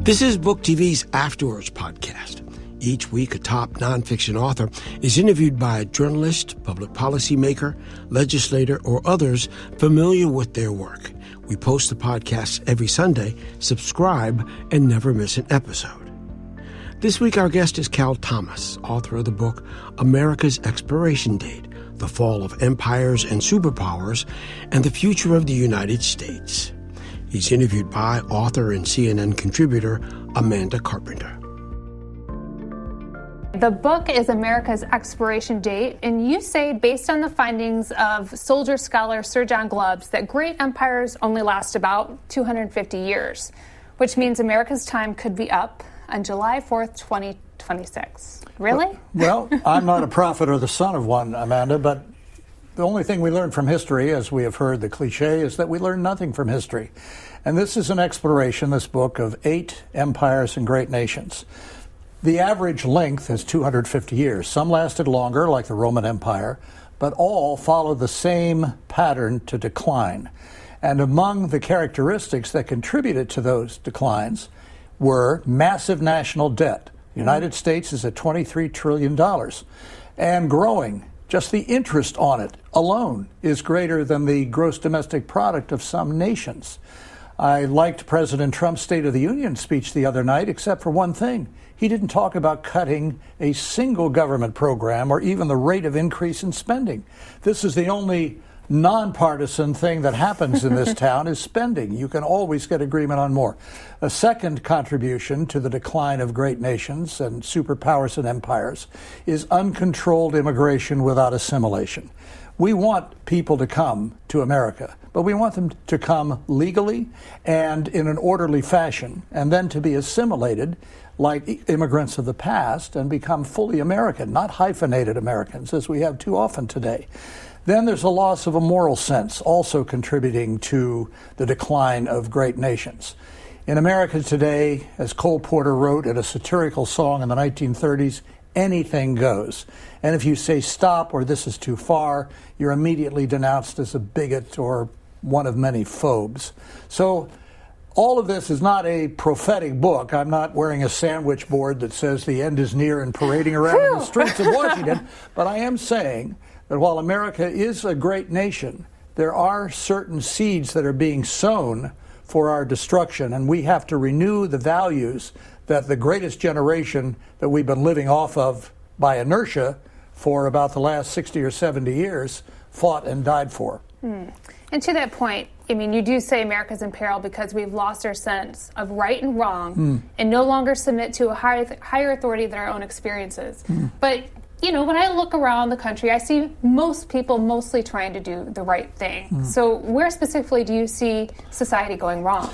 This is Book TV's Afterwards podcast. Each week, a top nonfiction author is interviewed by a journalist, public policy maker, legislator, or others familiar with their work. We post the podcast every Sunday. Subscribe and never miss an episode. This week, our guest is Cal Thomas, author of the book America's Expiration Date, The Fall of Empires and Superpowers, and the Future of the United States. He's interviewed by author and CNN contributor Amanda Carpenter. The book is America's Expiration Date, and you say, based on the findings of soldier scholar Sir John Glubbs, that great empires only last about 250 years, which means America's time could be up on July 4th, 2026. Really? Well, I'm not a prophet or the son of one, Amanda, but the only thing we learn from history, as we have heard the cliche, is that we learn nothing from history. And this is an exploration, this book, of 8 empires and great nations. The average length is 250 years. Some lasted longer, like the Roman Empire, but all follow the same pattern to decline. And among the characteristics that contributed to those declines were massive national debt. The United States is at $23 trillion and growing. Just the interest on it alone is greater than the gross domestic product of some nations. I liked President Trump's State of the Union speech the other night, except for one thing. He didn't talk about cutting a single government program or even the rate of increase in spending. This is the only nonpartisan thing that happens in this town is spending. You can always get agreement on more. A second contribution to the decline of great nations and superpowers and empires is uncontrolled immigration without assimilation. We want people to come to America, but we want them to come legally and in an orderly fashion, and then to be assimilated like immigrants of the past and become fully American, not hyphenated Americans, as we have too often today. Then there's a loss of a moral sense, also contributing to the decline of great nations. In America today, as Cole Porter wrote in a satirical song in the 1930s, anything goes. And if you say stop or this is too far, you're immediately denounced as a bigot or one of many phobes. So all of this is not a prophetic book. I'm not wearing a sandwich board that says the end is near and parading around in the streets of Washington. But I am saying that while America is a great nation, there are certain seeds that are being sown for our destruction, and we have to renew the values that the greatest generation that we've been living off of by inertia for about the last 60 or 70 years fought and died for. And to that point, I mean, you do say America's in peril because we've lost our sense of right and wrong and no longer submit to a higher authority than our own experiences. But, you know, when I look around the country, I see most people mostly trying to do the right thing. So where specifically do you see society going wrong?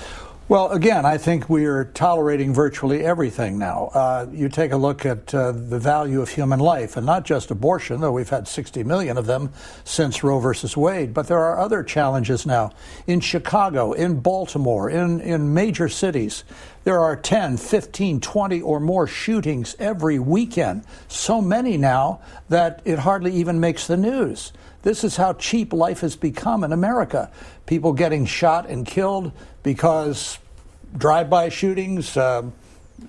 Well, again, I think we are tolerating virtually everything now. You take a look at the value of human life, and not just abortion, though we've had 60 million of them since Roe versus Wade, but there are other challenges now. In Chicago, in Baltimore, in major cities, there are 10, 15, 20 or more shootings every weekend. So many now that it hardly even makes the news. This is how cheap life has become in America. People getting shot and killed because drive-by shootings,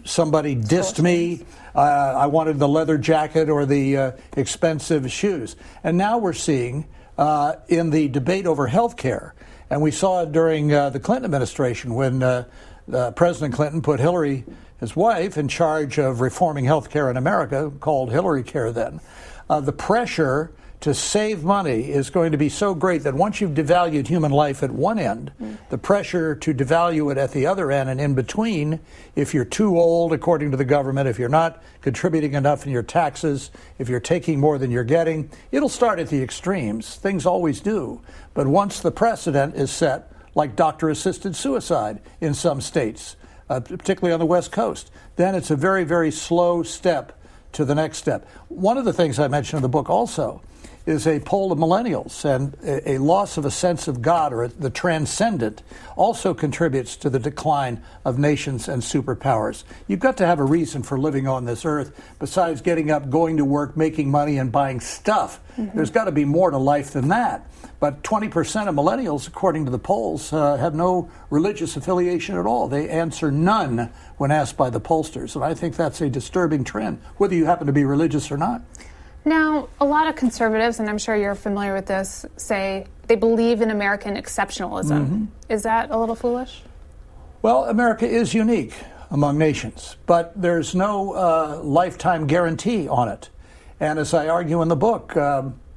somebody dissed me, I wanted the leather jacket or the expensive shoes. And now we're seeing in the debate over health care, and we saw it during the Clinton administration when President Clinton put Hillary, his wife, in charge of reforming health care in America, called Hillary Care then. The pressure to save money is going to be so great that once you've devalued human life at one end, the pressure to devalue it at the other end and in between, if you're too old, according to the government, if you're not contributing enough in your taxes, if you're taking more than you're getting, it'll start at the extremes. Things always do. But once the precedent is set, like doctor-assisted suicide in some states, particularly on the West Coast, then it's a very, very slow step to the next step. One of the things I mentioned in the book also is a poll of millennials, and a loss of a sense of God or the transcendent also contributes to the decline of nations and superpowers. You've got to have a reason for living on this earth besides getting up, going to work, making money, and buying stuff. There's got to be more to life than that. But 20% of millennials, according to the polls, have no religious affiliation at all. They answer none when asked by the pollsters. And I think that's a disturbing trend, whether you happen to be religious or not. Now, a lot of conservatives, and I'm sure you're familiar with this, say they believe in American exceptionalism. Is that a little foolish? Well, America is unique among nations, but there's no lifetime guarantee on it. And as I argue in the book,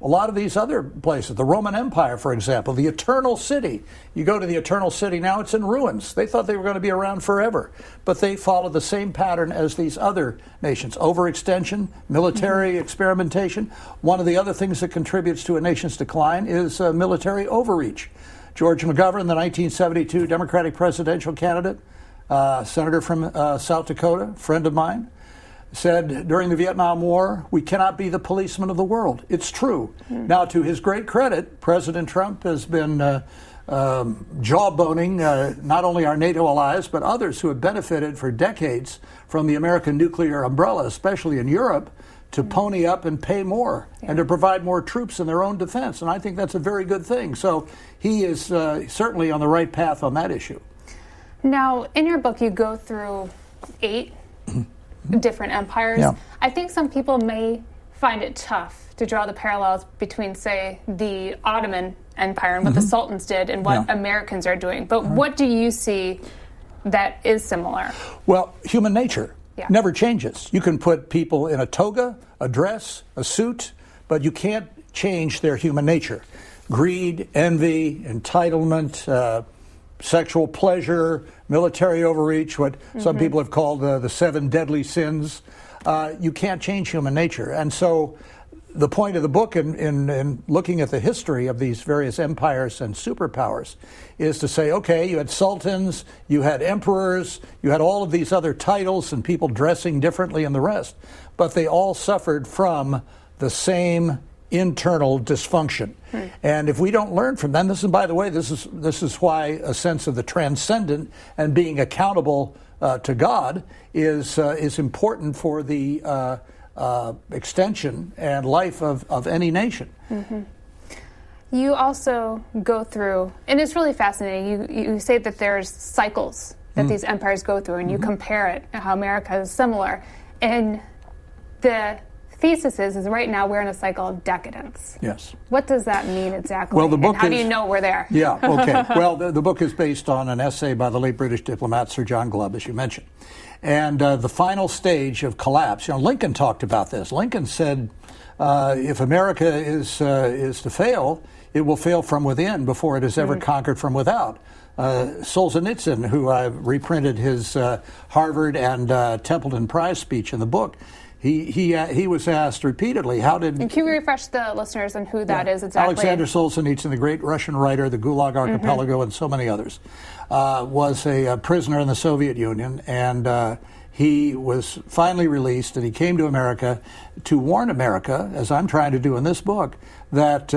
a lot of these other places, the Roman Empire, for example, the Eternal City. You go to the Eternal City now, it's in ruins. They thought they were going to be around forever. But they follow the same pattern as these other nations. Overextension, military experimentation. One of the other things that contributes to a nation's decline is military overreach. George McGovern, the 1972 Democratic presidential candidate, senator from South Dakota, friend of mine, said during the Vietnam War, we cannot be the policeman of the world. It's true. Now, to his great credit, President Trump has been jawboning not only our NATO allies, but others who have benefited for decades from the American nuclear umbrella, especially in Europe, to pony up and pay more and to provide more troops in their own defense. And I think that's a very good thing. So he is certainly on the right path on that issue. Now, in your book, you go through 8 different empires. I think some people may find it tough to draw the parallels between, say, the Ottoman Empire and what the Sultans did and what Americans are doing. But what do you see that is similar? Well, human nature never changes. You can put people in a toga, a dress, a suit, but you can't change their human nature. Greed, envy, entitlement, sexual pleasure, military overreach, what some people have called the 7 deadly sins. You can't change human nature. And so the point of the book in looking at the history of these various empires and superpowers is to say, okay, you had sultans, you had emperors, you had all of these other titles and people dressing differently and the rest, but they all suffered from the same internal dysfunction. And if we don't learn from them, this is, by the way, this is why a sense of the transcendent and being accountable to God is important for the extension and life of any nation. You also go through, and it's really fascinating, you say that there's cycles that these empires go through, and you compare it, how America is similar. And the thesis is right now we're in a cycle of decadence. Yes. What does that mean exactly? Well, the book and how do you know we're there? Yeah, okay. Well, the book is based on an essay by the late British diplomat Sir John Glubb, as you mentioned. And the final stage of collapse, Lincoln talked about this. Lincoln said, if America is to fail, it will fail from within before it is ever conquered from without. Solzhenitsyn, who I've reprinted his Harvard and Templeton Prize speech in the book, he was asked repeatedly, how did... And can you refresh the listeners on who that is exactly? Alexander Solzhenitsyn, the great Russian writer, the Gulag Archipelago, and so many others, was a prisoner in the Soviet Union, and he was finally released, and he came to America to warn America, as I'm trying to do in this book, that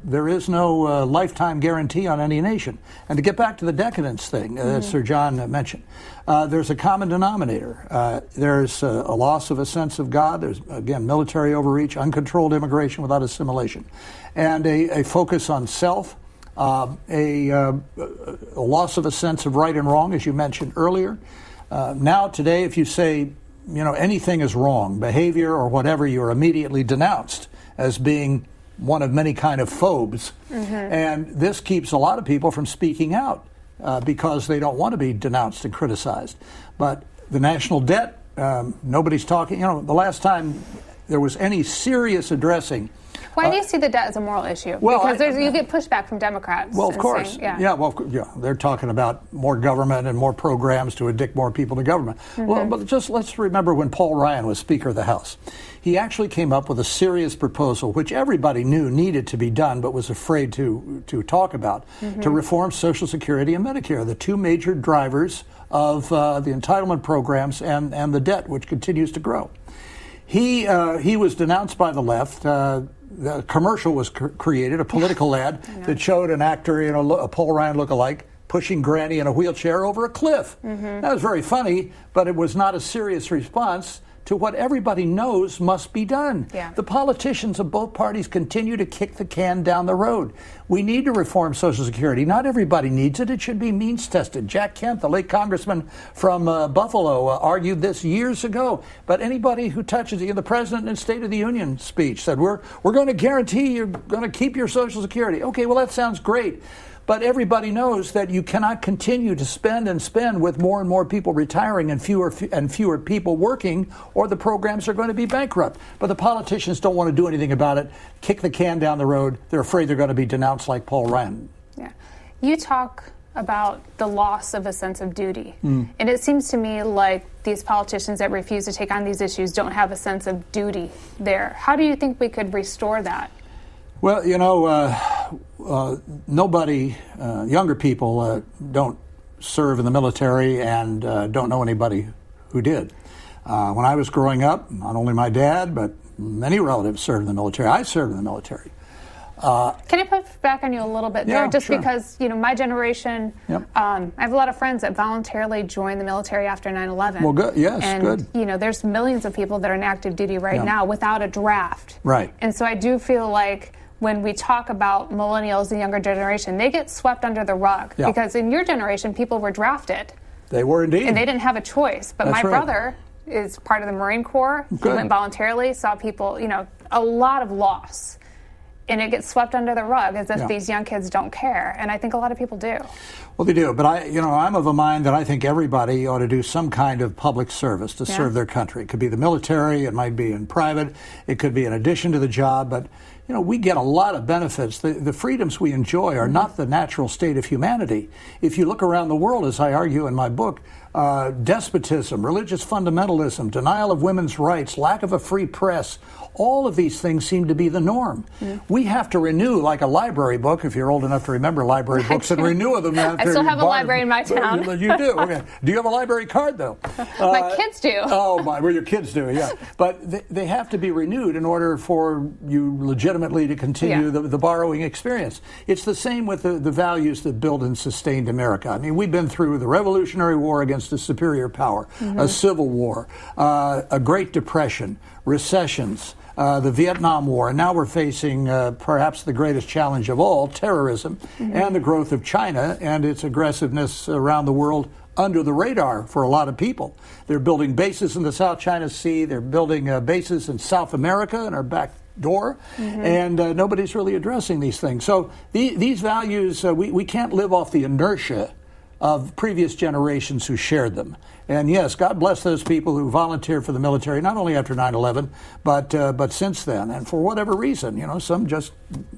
there is no lifetime guarantee on any nation. And to get back to the decadence thing that Sir John mentioned, there's a common denominator. There's a loss of a sense of God. There's, again, military overreach, uncontrolled immigration without assimilation, and a focus on self, a loss of a sense of right and wrong, as you mentioned earlier. Now, today, if you say, anything is wrong, behavior or whatever, you're immediately denounced as being one of many kind of phobes. And this keeps a lot of people from speaking out because they don't want to be denounced and criticized. But the national debt, nobody's talking. The last time there was any serious addressing. Why do you see the debt as a moral issue? Well, because you get pushback from Democrats. Well, of course. Saying, they're talking about more government and more programs to addict more people to government. Well, but just let's remember when Paul Ryan was Speaker of the House. He actually came up with a serious proposal, which everybody knew needed to be done, but was afraid to talk about, to reform Social Security and Medicare, the two major drivers of the entitlement programs and the debt, which continues to grow. He was denounced by the left. the commercial was created, a political ad that showed an actor, a Paul Ryan lookalike, pushing Granny in a wheelchair over a cliff. That was very funny, but it was not a serious response to what everybody knows must be done. Yeah. The politicians of both parties continue to kick the can down the road. We need to reform Social Security. Not everybody needs it. It should be means tested. Jack Kemp, the late congressman from Buffalo, argued this years ago. But anybody who touches it, the president in State of the Union speech said, we're going to guarantee you're going to keep your Social Security. Okay, well, that sounds great. But everybody knows that you cannot continue to spend and spend with more and more people retiring and fewer people working, or the programs are going to be bankrupt. But the politicians don't want to do anything about it, kick the can down the road. They're afraid they're going to be denounced like Paul Ryan. Yeah. You talk about the loss of a sense of duty. And it seems to me like these politicians that refuse to take on these issues don't have a sense of duty there. How do you think we could restore that? Well, nobody, younger people don't serve in the military and don't know anybody who did. When I was growing up, not only my dad, but many relatives served in the military. I served in the military. Can I push back on you a little bit there? Yeah, Just sure. because, my generation, I have a lot of friends that voluntarily joined the military after 9/11. Well, good. Yes, and, good. There's millions of people that are in active duty right now without a draft. Right. And so I do feel like when we talk about millennials, the younger generation, they get swept under the rug. Yeah. Because in your generation, people were drafted. They were indeed. And they didn't have a choice. But That's my right. brother is part of the Marine Corps. Good. He went voluntarily, saw people, a lot of loss. And it gets swept under the rug as if these young kids don't care. And I think a lot of people do. Well, they do. But I'm of a mind that I think everybody ought to do some kind of public service to serve their country. It could be the military. It might be in private. It could be in addition to the job. But, we get a lot of benefits. The freedoms we enjoy are not the natural state of humanity. If you look around the world, as I argue in my book, despotism, religious fundamentalism, denial of women's rights, lack of a free press, all of these things seem to be the norm. We have to renew, like a library book, if you're old enough to remember library books, and renew them. I still have a library in my town. You do? Okay. Do you have a library card, though? My kids do. Oh, well, your kids do, yeah. But they have to be renewed in order for you legitimately to continue the borrowing experience. It's the same with the values that build and sustained America. I mean, we've been through the Revolutionary War against a superior power, a Civil War, a Great Depression, recessions, the Vietnam War, and now we're facing perhaps the greatest challenge of all, terrorism, and the growth of China and its aggressiveness around the world under the radar for a lot of people. They're building bases in the South China Sea. They're building bases in South America in our back door, and nobody's really addressing these things. So these values, we can't live off the inertia of previous generations who shared them. And yes, God bless those people who volunteered for the military, not only after 9/11, but since then. And for whatever reason, some just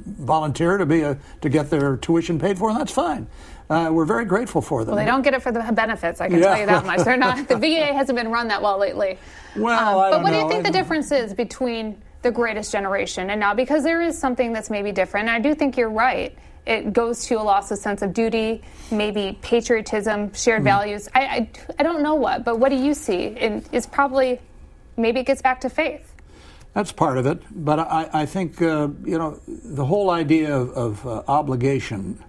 volunteer to get their tuition paid for, and that's fine. We're very grateful for them. Well, they don't get it for the benefits, I can tell you that much. They're not. The VA hasn't been run that well lately. Well, I don't know. But what do you think the difference is between the greatest generation and now? Because there is something that's maybe different. And I do think you're right. It goes to a loss of sense of duty, maybe patriotism, shared values. I don't know what, but what do you see? It's probably, maybe it gets back to faith. That's part of it. But I think, the whole idea of obligation,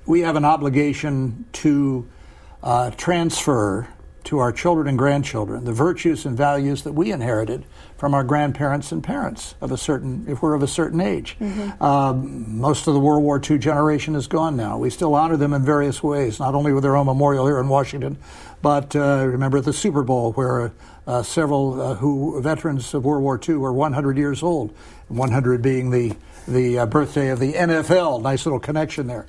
we have an obligation to transfer to our children and grandchildren the virtues and values that we inherited from our grandparents and parents if we're of a certain age. Most of the World War II generation is gone now. We still honor them in various ways, not only with their own memorial here in Washington, but remember the Super Bowl where several veterans of World War II were 100 years old, 100 being the birthday of the NFL. Nice little connection there.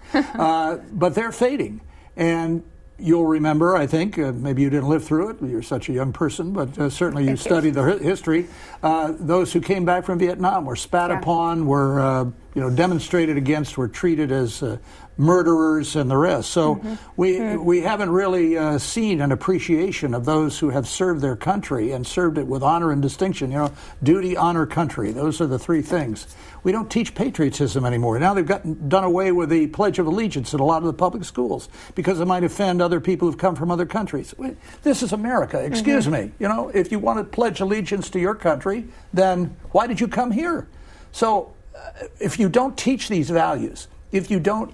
But they're fading. And you'll remember, I think, maybe you didn't live through it, you're such a young person, but certainly you studied the history. Those who came back from Vietnam were spat upon, were demonstrated against were treated as murderers and the rest. So we haven't really seen an appreciation of those who have served their country and served it with honor and distinction. Duty, honor, country. Those are the three things. We don't teach patriotism anymore. Now they've done away with the Pledge of Allegiance in a lot of the public schools because it might offend other people who've come from other countries. This is America. Excuse me. If you want to pledge allegiance to your country, then why did you come here? So if you don't teach these values, if you don't,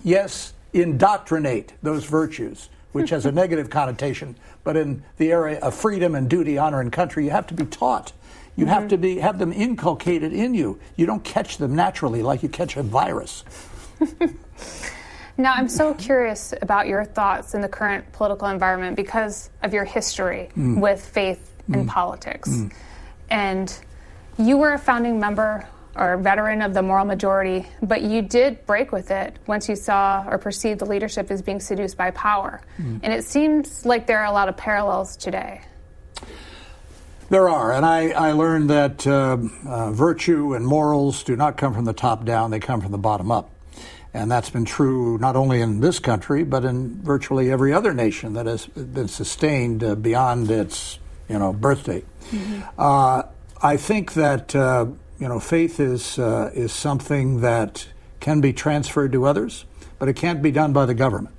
indoctrinate those virtues, which has a negative connotation, but in the area of freedom and duty, honor, and country, you have to be taught. You have to have them inculcated in you. You don't catch them naturally like you catch a virus. Now, I'm so curious about your thoughts in the current political environment because of your history with faith in politics. And you were a founding member or veteran of the moral majority, but you did break with it once you saw or perceived the leadership as being seduced by power. And it seems like there are a lot of parallels today. There are, and I learned that virtue and morals do not come from the top down, they come from the bottom up. And that's been true not only in this country, but in virtually every other nation that has been sustained beyond its birth date. I think that faith is something that can be transferred to others, but it can't be done by the government.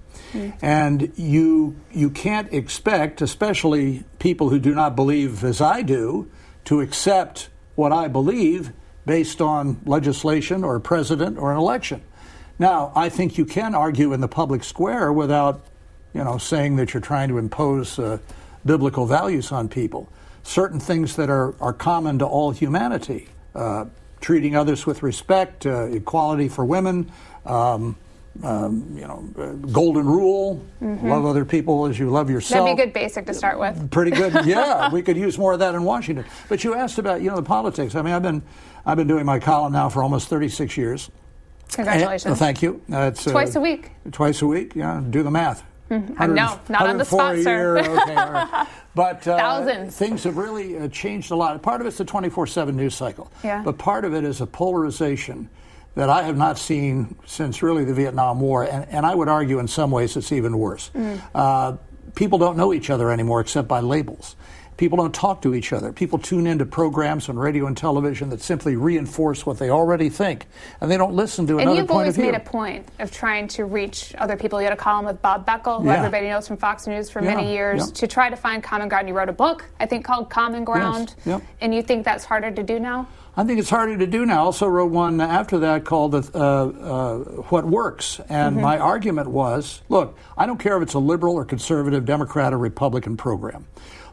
And you can't expect, especially people who do not believe as I do, to accept what I believe based on legislation or a president or an election. Now, I think you can argue in the public square without, saying that you're trying to impose biblical values on people. Certain things that are common to all humanity. Treating others with respect, equality for women, golden rule, love other people as you love yourself. That'd be a good basic to start with. Pretty good, yeah. We could use more of that in Washington. But you asked about, the politics. I mean, I've been doing my column now for almost 36 years. Congratulations. Thank you. It's twice a week. Twice a week, yeah. Do the math. No, not on the spot, sir. Okay, all right. But thousands. Things have really changed a lot. Part of it's the 24/7 news cycle. Yeah. But part of it is a polarization that I have not seen since really the Vietnam War. And I would argue in some ways it's even worse. People don't know each other anymore except by labels. People don't talk to each other. People tune into programs on radio and television that simply reinforce what they already think, and they don't listen to another point of view. And you've always made a point of trying to reach other people. You had a column with Bob Beckel, who everybody knows from Fox News for many years, to try to find common ground. You wrote a book, I think, called Common Ground, and you think that's harder to do now? I think it's harder to do now. I also wrote one after that called What Works. And my argument was, look, I don't care if it's a liberal or conservative, Democrat or Republican program.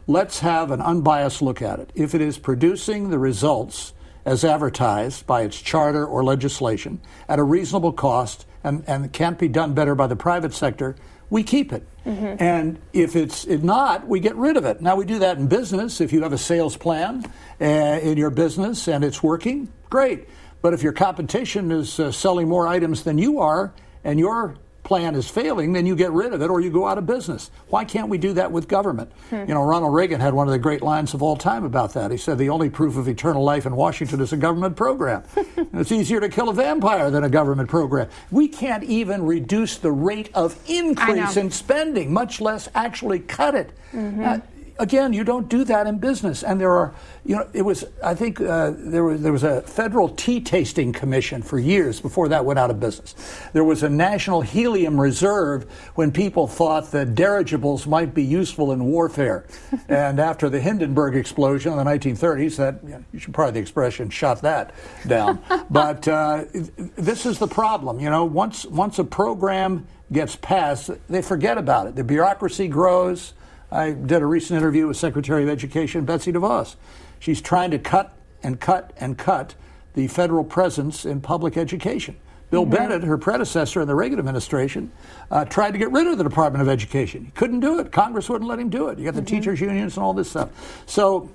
Let's have an unbiased look at it. If it is producing the results as advertised by its charter or legislation at a reasonable cost and can't be done better by the private sector, we keep it. And if it's not, we get rid of it. Now, we do that in business. If you have a sales plan in your business and it's working, great. But if your competition is selling more items than you are and your plan is failing, then you get rid of it or you go out of business. Why can't we do that with government? Ronald Reagan had one of the great lines of all time about that. He said the only proof of eternal life in Washington is a government program. It's easier to kill a vampire than a government program. We can't even reduce the rate of increase in spending, much less actually cut it. Again, you don't do that in business. And there are, there was a federal tea tasting commission for years before that went out of business. There was a national helium reserve when people thought that dirigibles might be useful in warfare. And after the Hindenburg explosion in the 1930s, you should probably the expression, shot that down. But this is the problem. Once a program gets passed, they forget about it. The bureaucracy grows. I did a recent interview with Secretary of Education Betsy DeVos. She's trying to cut and cut and cut the federal presence in public education. Bill Bennett, her predecessor in the Reagan administration, tried to get rid of the Department of Education. He couldn't do it. Congress wouldn't let him do it. You got the teachers' unions and all this stuff. So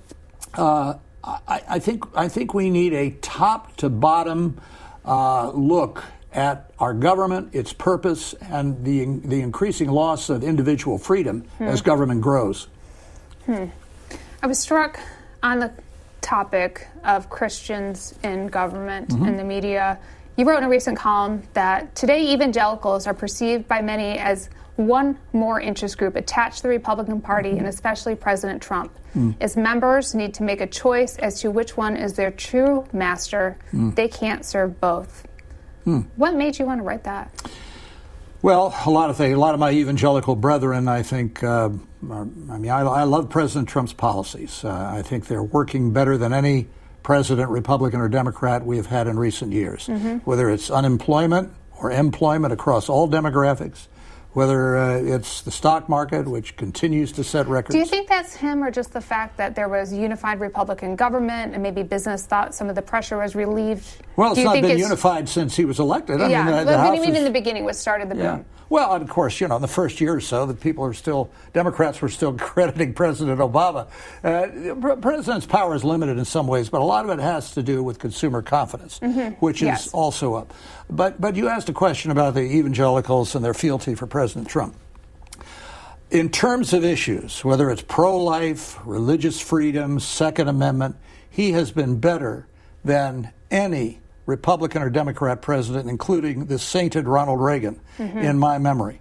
I think we need a top-to-bottom look at our government, its purpose, and the increasing loss of individual freedom as government grows. I was struck on the topic of Christians in government and the media. You wrote in a recent column that today evangelicals are perceived by many as one more interest group attached to the Republican Party and especially President Trump. As members need to make a choice as to which one is their true master, they can't serve both. What made you want to write that? Well, a lot of things. A lot of my evangelical brethren, I think, I love President Trump's policies. I think they're working better than any president, Republican or Democrat, we have had in recent years. Whether it's unemployment or employment across all demographics, whether it's the stock market, which continues to set records. Do you think that's him, or just the fact that there was a unified Republican government and maybe business thought some of the pressure was relieved? Well, it's not been unified since he was elected. Yeah, I mean, in the beginning, what started the boom? Well, of course, in the first year or so, Democrats were still crediting President Obama. President's power is limited in some ways, but a lot of it has to do with consumer confidence, which is also up. But you asked a question about the evangelicals and their fealty for President Trump. In terms of issues, whether it's pro-life, religious freedom, Second Amendment, he has been better than any Republican or Democrat president, including the sainted Ronald Reagan, in my memory.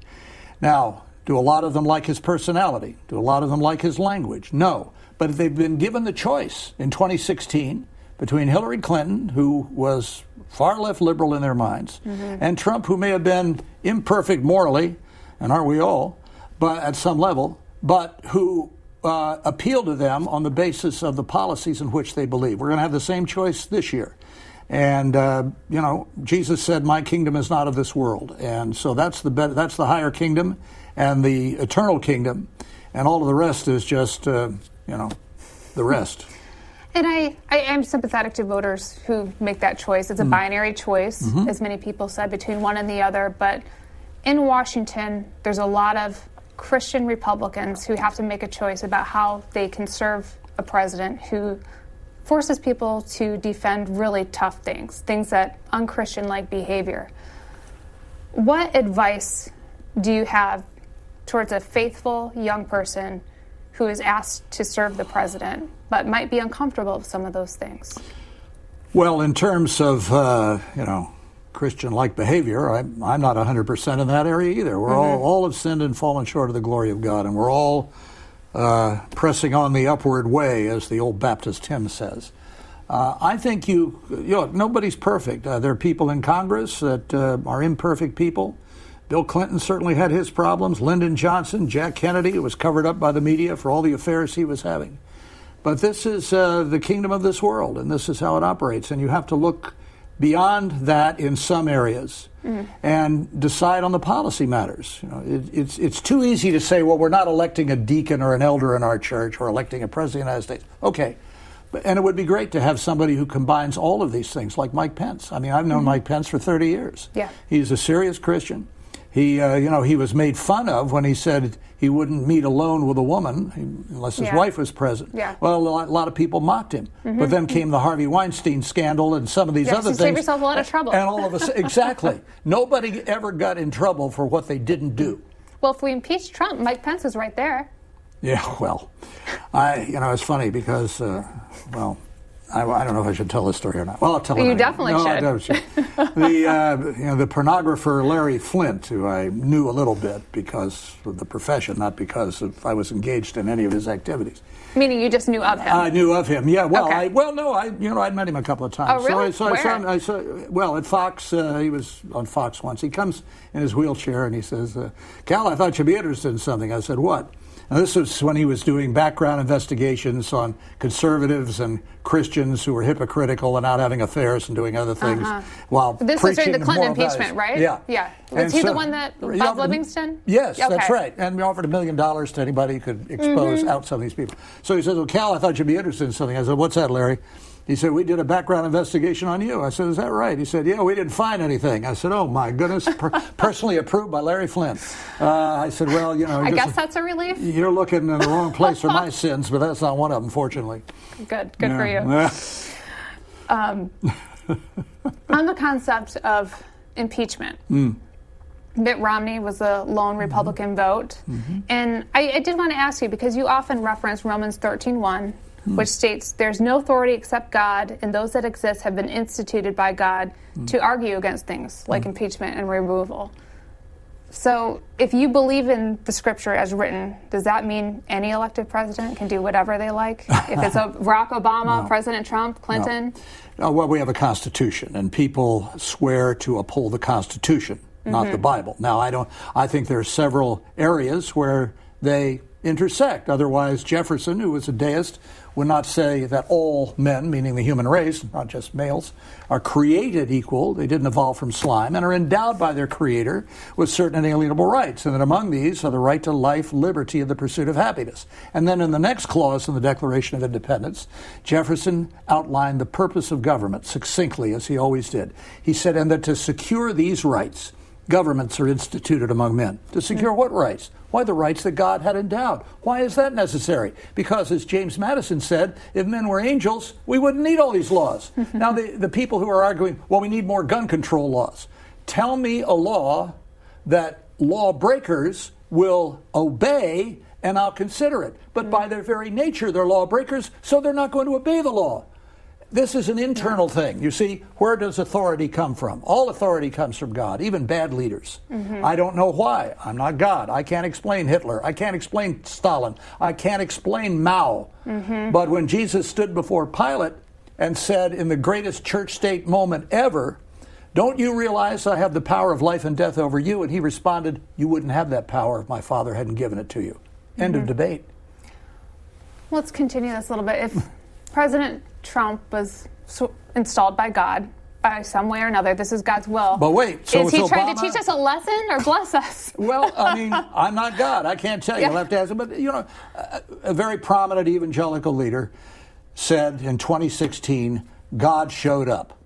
Now, do a lot of them like his personality? Do a lot of them like his language? No. But they've been given the choice in 2016 between Hillary Clinton, who was far left liberal in their minds, and Trump, who may have been imperfect morally, and aren't we all, but at some level, but who appealed to them on the basis of the policies in which they believe. We're going to have the same choice this year. And, Jesus said, my kingdom is not of this world. And so that's the higher kingdom and the eternal kingdom. And all of the rest is just, the rest. And I am sympathetic to voters who make that choice. It's a binary choice, as many people said, between one and the other. But in Washington, there's a lot of Christian Republicans who have to make a choice about how they can serve a president who forces people to defend really tough things that unchristian-like behavior. What advice do you have towards a faithful young person who is asked to serve the president but might be uncomfortable with some of those things? Well, in terms of, Christian-like behavior, I'm not 100% in that area either. We're all have sinned and fallen short of the glory of God, and we're all pressing on the upward way, as the old Baptist hymn says. I think nobody's perfect. There are people in Congress that are imperfect people. Bill Clinton certainly had his problems. Lyndon Johnson, Jack Kennedy, was covered up by the media for all the affairs he was having. But this is the kingdom of this world, and this is how it operates. And you have to look beyond that in some areas and decide on the policy matters. It's too easy to say, well, we're not electing a deacon or an elder in our church or electing a president of the United States. Okay. And it would be great to have somebody who combines all of these things, like Mike Pence. I mean, I've known Mike Pence for 30 years. Yeah. He's a serious Christian. He was made fun of when he said he wouldn't meet alone with a woman unless his wife was present. Yeah. Well, a lot of people mocked him. But then came the Harvey Weinstein scandal and some of these other things. You save yourself a lot of trouble. And all of us, exactly. Nobody ever got in trouble for what they didn't do. Well, if we impeach Trump, Mike Pence is right there. Yeah, well, it's funny because, I don't know if I should tell this story or not. Well, I'll tell it. You definitely should. I should. The pornographer Larry Flint, who I knew a little bit because of the profession, not because I was engaged in any of his activities. Meaning you just knew of him? I knew of him. Yeah. Well, okay. I'd met him a couple of times. Oh, really? So I saw at Fox. He was on Fox once. He comes in his wheelchair and he says, "Cal, I thought you'd be interested in something." I said, "What?" Now, this was when he was doing background investigations on conservatives and Christians who were hypocritical and out having affairs and doing other things while this was during the Clinton impeachment, right? Yeah. Yeah. Was he the one that Bob Livingston? Yes, okay. That's right. And we offered $1 million to anybody who could expose out some of these people. So he says, "Well, Cal, I thought you'd be interested in something." I said, "What's that, Larry?" He said, "We did a background investigation on you." I said, "Is that right?" He said, "Yeah, we didn't find anything." I said, "Oh, my goodness." Personally approved by Larry Flint. I said, "Well, I guess that's a relief. You're looking in the wrong place for my sins, but that's not one of them, fortunately." Good for you. On the concept of impeachment, Mitt Romney was a lone Republican vote. And I did want to ask you, because you often reference Romans 13:1, which states there's no authority except God, and those that exist have been instituted by God to argue against things like impeachment and removal. So if you believe in the scripture as written, does that mean any elected president can do whatever they like? If it's a Barack Obama, President Trump, Clinton? No, well, we have a Constitution, and people swear to uphold the Constitution, not the Bible. Now, I think there are several areas where they intersect. Otherwise, Jefferson, who was a deist, would not say that all men, meaning the human race, not just males, are created equal. They didn't evolve from slime and are endowed by their creator with certain inalienable rights, and that among these are the right to life, liberty, and the pursuit of happiness. And then in the next clause in the Declaration of Independence, Jefferson outlined the purpose of government succinctly, as he always did. He said, and that to secure these rights, governments are instituted among men. To secure what rights? Why, the rights that God had endowed. Why is that necessary? Because, as James Madison said, if men were angels, we wouldn't need all these laws. Now, the people who are arguing, well, we need more gun control laws. Tell me a law that lawbreakers will obey, and I'll consider it. But by their very nature, they're lawbreakers, so they're not going to obey the law. This is an internal thing. You see, where does authority come from? All authority comes from God, even bad leaders. I don't know why. I'm not God. I can't explain Hitler. I can't explain Stalin. I can't explain Mao. But when Jesus stood before Pilate and said, in the greatest church-state moment ever, don't you realize I have the power of life and death over you? And he responded, you wouldn't have that power if my Father hadn't given it to you. End of debate. Let's continue this a little bit. If President Trump was installed by God by some way or another, this is God's will. But wait, so is he trying to teach us a lesson or bless us? Well, I mean, I'm not God. I can't tell you. You'll have to ask him. But, you know, a very prominent evangelical leader said in 2016, God showed up.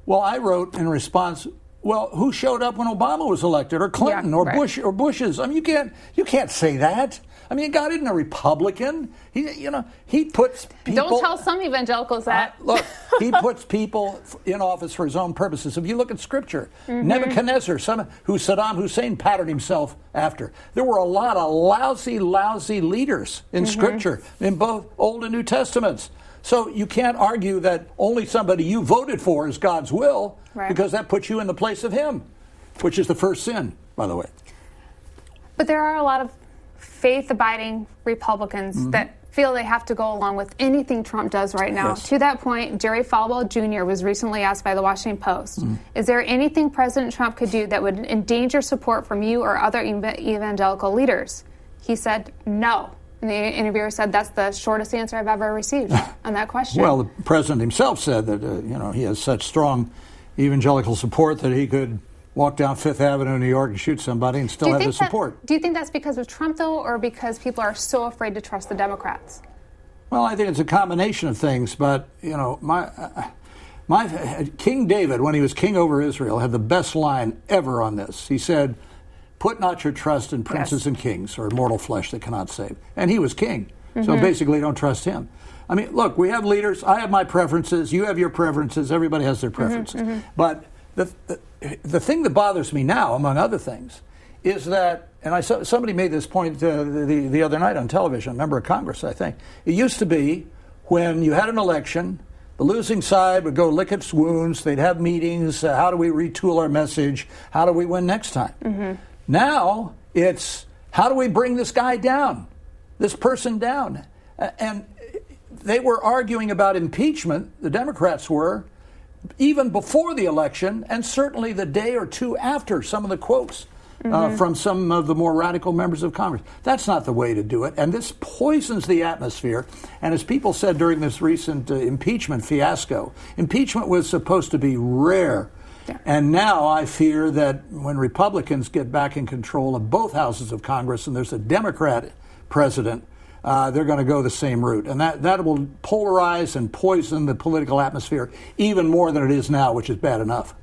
Well, I wrote in response, well, who showed up when Obama was elected, or Clinton, or Bush, or Bush's? I mean, you can't say that. I mean, God isn't a Republican. He puts people. Don't tell some evangelicals that. Look, he puts people in office for his own purposes. If you look at Scripture, Nebuchadnezzar, who Saddam Hussein patterned himself after, there were a lot of lousy leaders in Scripture, in both Old and New Testaments. So you can't argue that only somebody you voted for is God's will, because that puts you in the place of him, which is the first sin, by the way. But there are a lot of faith-abiding Republicans that feel they have to go along with anything Trump does right now. Yes. To that point, Jerry Falwell Jr. was recently asked by the Washington Post, is there anything President Trump could do that would endanger support from you or other evangelical leaders? He said no. And the interviewer said that's the shortest answer I've ever received on that question. Well, the president himself said that he has such strong evangelical support that he could walk down Fifth Avenue in New York and shoot somebody and still have the support. Do you think that's because of Trump, though, or because people are so afraid to trust the Democrats? Well, I think it's a combination of things. But my King David, when he was king over Israel, had the best line ever on this. He said, "Put not your trust in princes and kings, or mortal flesh that cannot save." And he was king, so basically, don't trust him. I mean, look, we have leaders. I have my preferences. You have your preferences. Everybody has their preferences. But the thing that bothers me now, among other things, is that, and somebody made this point the other night on television, a member of Congress, I think. It used to be when you had an election, the losing side would go lick its wounds. They'd have meetings. How do we retool our message? How do we win next time? Now it's, how do we bring this guy down, this person down? And they were arguing about impeachment, the Democrats were, even before the election, and certainly the day or two after, some of the quotes from some of the more radical members of Congress. That's not the way to do it, and this poisons the atmosphere. And as people said during this recent impeachment fiasco, impeachment was supposed to be rare. And now I fear that when Republicans get back in control of both houses of Congress and there's a Democrat president, they're going to go the same route. And that will polarize and poison the political atmosphere even more than it is now, which is bad enough.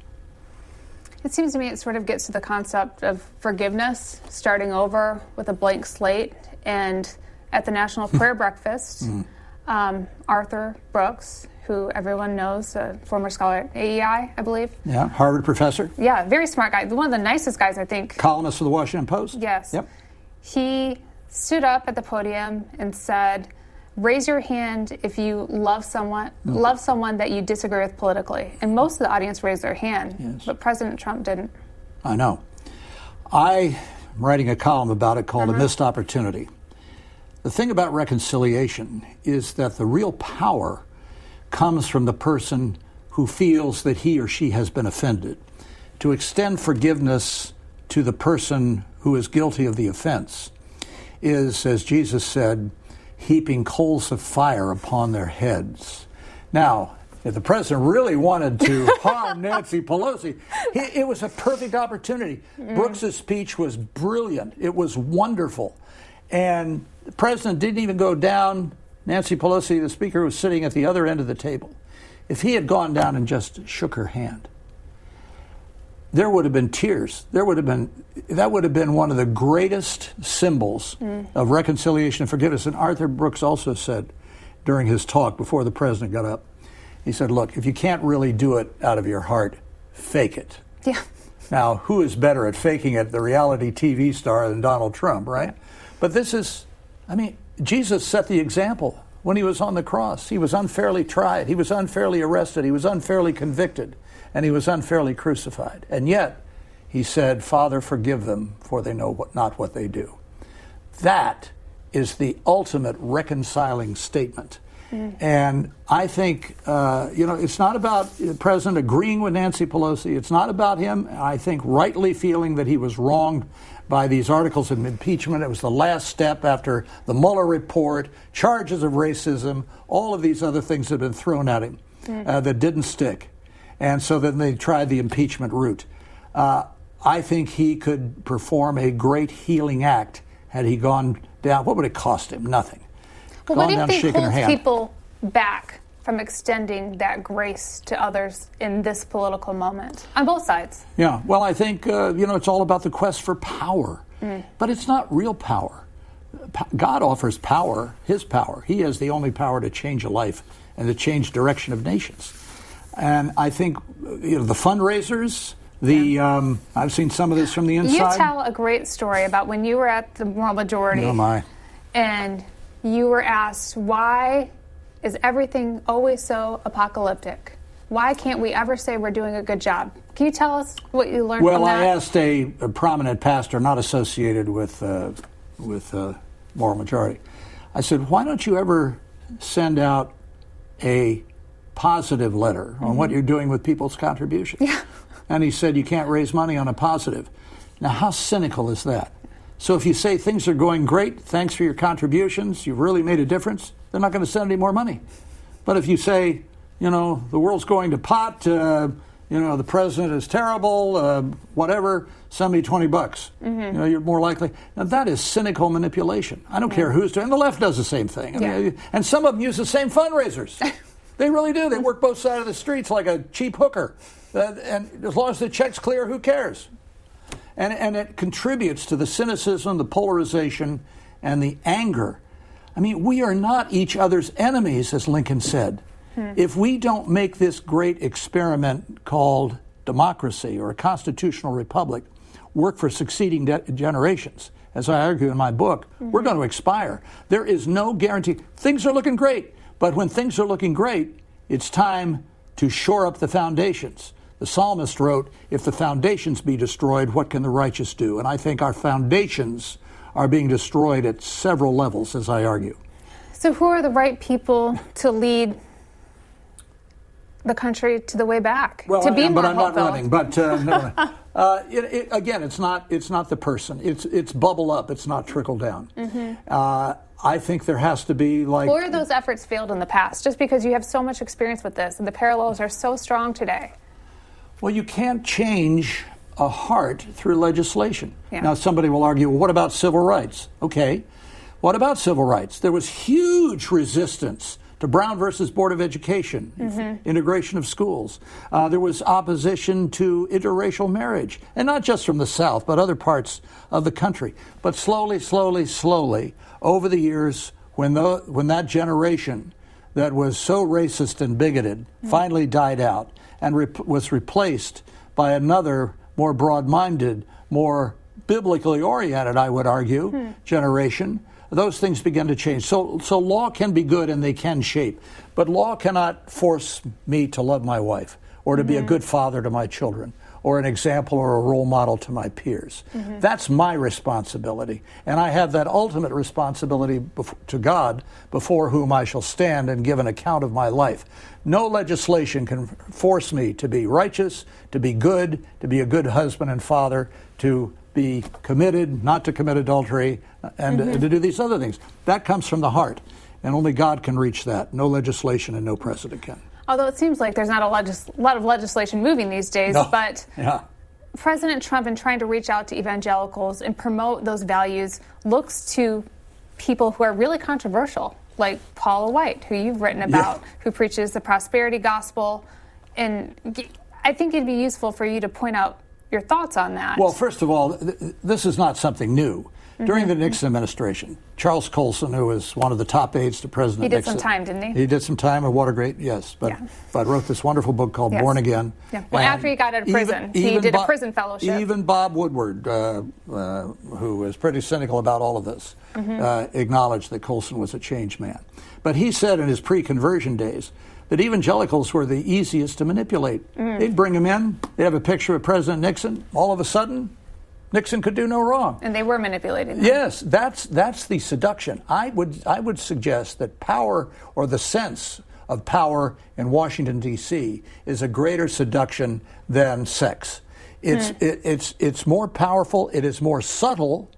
It seems to me it sort of gets to the concept of forgiveness, starting over with a blank slate. And at the National Prayer Breakfast, Arthur Brooks, who everyone knows, a former scholar at AEI, I believe. Yeah, Harvard professor. Yeah, very smart guy. One of the nicest guys, I think. Columnist for the Washington Post. Yes. Yep. He stood up at the podium and said, raise your hand if you love someone that you disagree with politically. And most of the audience raised their hand, Yes. but President Trump didn't. I know. I'm writing a column about it called A Missed Opportunity. The thing about reconciliation is that the real power comes from the person who feels that he or she has been offended. To extend forgiveness to the person who is guilty of the offense is, as Jesus said, heaping coals of fire upon their heads. Now, if the president really wanted to harm Nancy Pelosi, it was a perfect opportunity. Brooks's speech was brilliant. It was wonderful. And the president didn't even go down. Nancy Pelosi, the speaker, was sitting at the other end of the table. If he had gone down and just shook her hand, there would have been tears. That would have been one of the greatest symbols of reconciliation and forgiveness. And Arthur Brooks also said during his talk before the president got up, he said, look, if you can't really do it out of your heart, fake it. Yeah. Now, who is better at faking it, the reality TV star, than Donald Trump, right? But this is, Jesus set the example when he was on the cross. He was unfairly tried. He was unfairly arrested. He was unfairly convicted. And he was unfairly crucified. And yet, he said, Father, forgive them, for they know not what they do. That is the ultimate reconciling statement. And I think, it's not about the president agreeing with Nancy Pelosi. It's not about him, I think, rightly feeling that he was wronged by these articles of impeachment. It was the last step after the Mueller report, charges of racism, all of these other things that have been thrown at him that didn't stick. And so then they tried the impeachment route. I think he could perform a great healing act had he gone down. What would it cost him? Nothing. Well, what if they hold people back from extending that grace to others in this political moment on both sides? Yeah, well, I think, it's all about the quest for power. But it's not real power. God offers power, his power. He has the only power to change a life and to change direction of nations. And I think, the fundraisers, I've seen some of this from the inside. You tell a great story about when you were at the moral majority. Oh, my. And you were asked, why is everything always so apocalyptic? Why can't we ever say we're doing a good job? Can you tell us what you learned from that? Well, I asked a prominent pastor not associated with Moral Majority. I said, why don't you ever send out a positive letter on what you're doing with people's contributions? Yeah. And he said, you can't raise money on a positive. Now, how cynical is that? So if you say things are going great, thanks for your contributions, you've really made a difference, they're not going to send any more money. But if you say, the world's going to pot, the president is terrible, whatever, send me $20. You're more likely. Now that is cynical manipulation. I don't care who's doing it. And the left does the same thing. And some of them use the same fundraisers. They really do. They work both sides of the streets like a cheap hooker. And as long as the check's clear, who cares? And it contributes to the cynicism, the polarization, and the anger. We are not each other's enemies, as Lincoln said. If we don't make this great experiment called democracy or a constitutional republic work for succeeding generations, as I argue in my book, we're going to expire. There is no guarantee. Things are looking great, but when things are looking great, it's time to shore up the foundations. The psalmist wrote, if the foundations be destroyed, what can the righteous do? And I think our foundations are being destroyed at several levels, as I argue. So who are the right people to lead the country to the way back? Well, to be but I'm not hopeful. running. But no. Again, it's not the person. It's bubble up. It's not trickle down. I think there has to be Or those efforts failed in the past, just because you have so much experience with this and the parallels are so strong today. Well, you can't change a heart through legislation. Yeah. Now, somebody will argue, well, what about civil rights? Okay, what about civil rights? There was huge resistance to Brown versus Board of Education, integration of schools. There was opposition to interracial marriage, and not just from the South, but other parts of the country. But slowly, over the years, when that generation that was so racist and bigoted finally died out and was replaced by another more broad-minded, more biblically oriented, I would argue, generation, those things begin to change. So law can be good and they can shape, but law cannot force me to love my wife or to be a good father to my children or an example or a role model to my peers. That's my responsibility. And I have that ultimate responsibility to God, before whom I shall stand and give an account of my life. No legislation can force me to be righteous, to be good, to be a good husband and father, to be committed, not to commit adultery, and to do these other things. That comes from the heart, and only God can reach that. No legislation and no precedent can. Although it seems like there's not a lot of legislation moving these days, but President Trump, in trying to reach out to evangelicals and promote those values, looks to people who are really controversial, like Paula White, who you've written about, who preaches the prosperity gospel. And I think it'd be useful for you to point out your thoughts on that. Well, first of all, this is not something new. During the Nixon administration, Charles Colson, who was one of the top aides to President Nixon. He did some time, didn't he? He did some time at Watergate, yes. But wrote this wonderful book called Born Again. Yeah. Well, after he got out of prison, he did a prison fellowship. Even Bob Woodward, who was pretty cynical about all of this, acknowledged that Colson was a changed man. But he said in his pre-conversion days that evangelicals were the easiest to manipulate. They'd bring him in, they'd have a picture of President Nixon, all of a sudden, Nixon could do no wrong. And they were manipulating them. Yes, that's the seduction. I would suggest that power, or the sense of power in Washington, D.C., is a greater seduction than sex. It's more powerful, it is more subtle,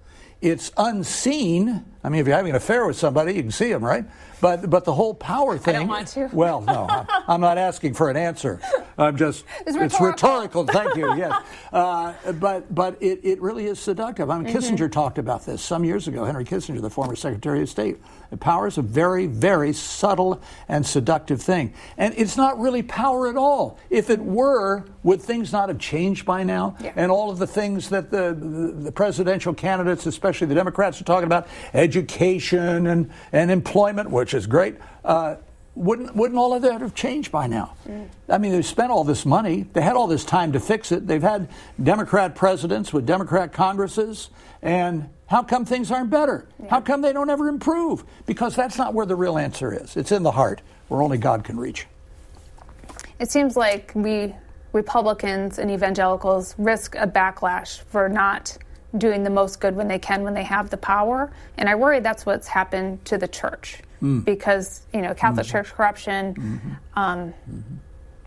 it's unseen. I mean, if you're having an affair with somebody, you can see them, right? But the whole power thing... I don't want to. Well, no, I'm not asking for an answer. I'm just... It's rhetorical. Thank you, yes. But it really is seductive. I mean, Kissinger talked about this some years ago, Henry Kissinger, the former Secretary of State. Power is a very, very subtle and seductive thing. And it's not really power at all. If it were, would things not have changed by now? Yeah. And all of the things that the presidential candidates, especially the Democrats, are talking about, education and employment, which is great, wouldn't all of that have changed by now? I mean, they've spent all this money. They had all this time to fix it. They've had Democrat presidents with Democrat Congresses. And how come things aren't better? How come they don't ever improve? Because that's not where the real answer is. It's in the heart, where only God can reach. It seems like we Republicans and evangelicals risk a backlash for not doing the most good when they can, when they have the power. And I worry that's what's happened to the church. Because, Catholic Church corruption,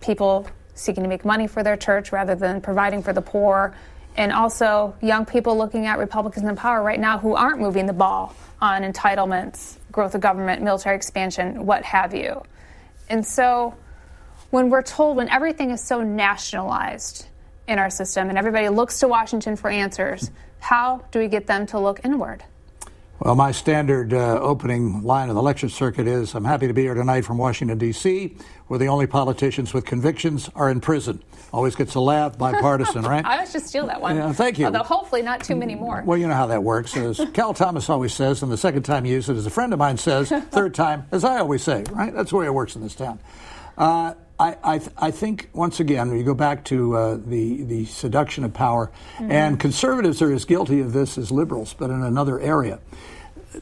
people seeking to make money for their church rather than providing for the poor, and also young people looking at Republicans in power right now who aren't moving the ball on entitlements, growth of government, military expansion, what have you. And so when we're told, when everything is so nationalized in our system and everybody looks to Washington for answers, how do we get them to look inward? Well, my standard opening line of the lecture circuit is, I'm happy to be here tonight from Washington, D.C., where the only politicians with convictions are in prison. Always gets a laugh, bipartisan, right? I was just steal that one. Yeah, thank you. Although hopefully not too many more. Well, you know how that works. As Cal Thomas always says, and the second time you use it, as a friend of mine says, third time, as I always say, right? That's the way it works in this town. I think, once again, you go back to the seduction of power, and conservatives are as guilty of this as liberals, but in another area.